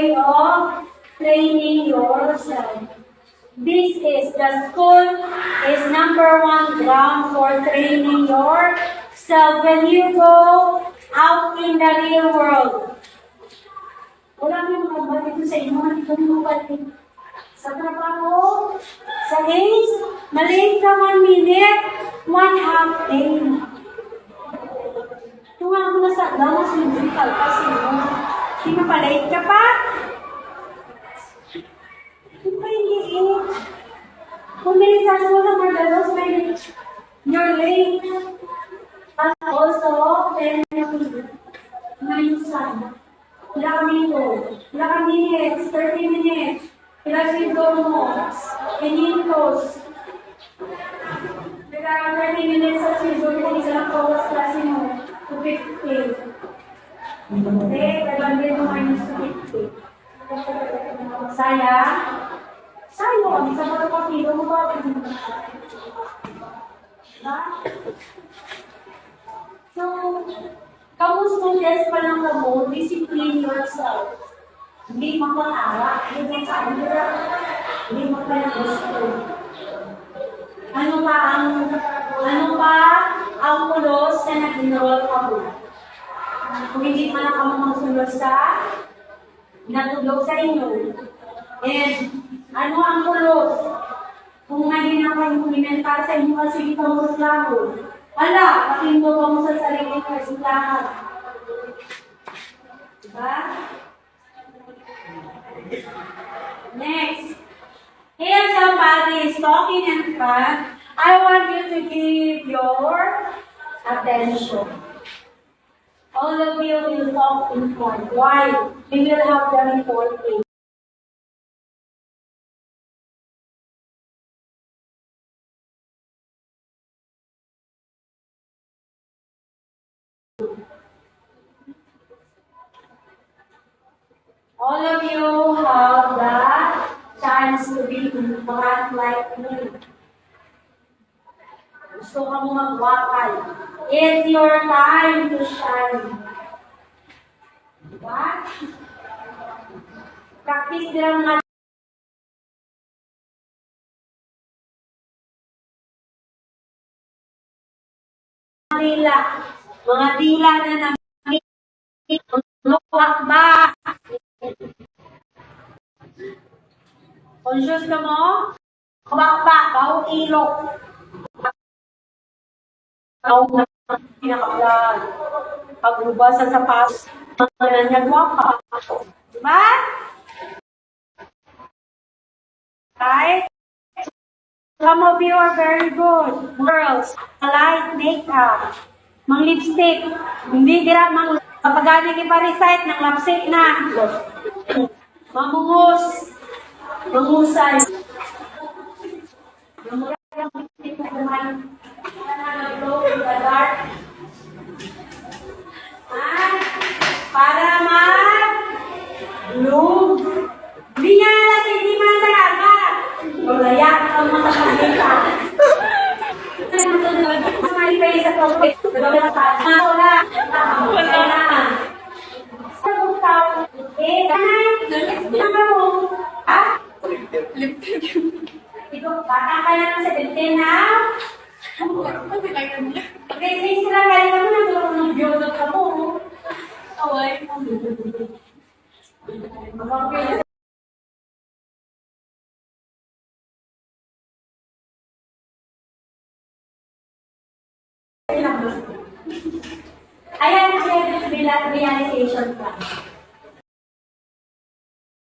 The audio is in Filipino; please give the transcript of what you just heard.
way of training yourself. This is the school is #1 ground for training yourself when you go out in the real world. Wala mo mga batid sa inyo, dito mo batid. Sa trabaho, sa age, maliit ka 1 minute, 1/2 day. Tunga mo na sa damas musical kasi mo. Hindi mapalait ka pa? Hindi pa hindi eh. Kung nilisan mo sa Margaros, you're late. And also, 10 minutes. Ilang minutes, 30 minutes. Ilang sigurnos, minutos. Ilang 30 minutes sa sigurnos, ilang oras klase mo. 250. Okay, kailangan mo minus 250. Sayang? Sayang, isa pa ito kilo mo ba? Diba? So, kamu students pa lang mo, discipline yourself. Hindi mapakawa, hindi mapakawa, hindi mapakagusto. Ano pa ang pulos na nag-enroll ka mo? Kung hindi pa na ka magsunod sa natulog sa inyo. And ano ang pulos? Kung hindi na kayo kumimentar sa inyo, sige ka mo laro. Ala, pakindo ka mo sa sarili ng resultahan. Diba? Next. If somebody is talking in front, I want you to give your attention. All of you will talk in front. Why? We will have the reporting. All of you have the chance to be in front like me. Gusto ka mo magwakal. It's your time to shine. Diba? Practice nila mga dila na namin. Ba? Conscious ka mo? Kabakba, baho ilok. Baho na pinakablan. Pagbubasa sa pas. Nanyagwapa. Diba? Right? Some of you are very good. Girls, light makeup. Mang lipstick. Hindi dira mang kapag ipa-recite ng lipstick na. Mamungus. Mangusay. Para mag-lug. Hindi niya alam, hindi man sa agad. Walayak ang mga pagkita. May kayo sa topic. Wala. Sa buktaw. Kanay mo. Ah? Ito, bata ka na ng 17 na? Okay, sige lang kayo mo na doon ng biyodot ka mo. Away. Ayan, realization ka.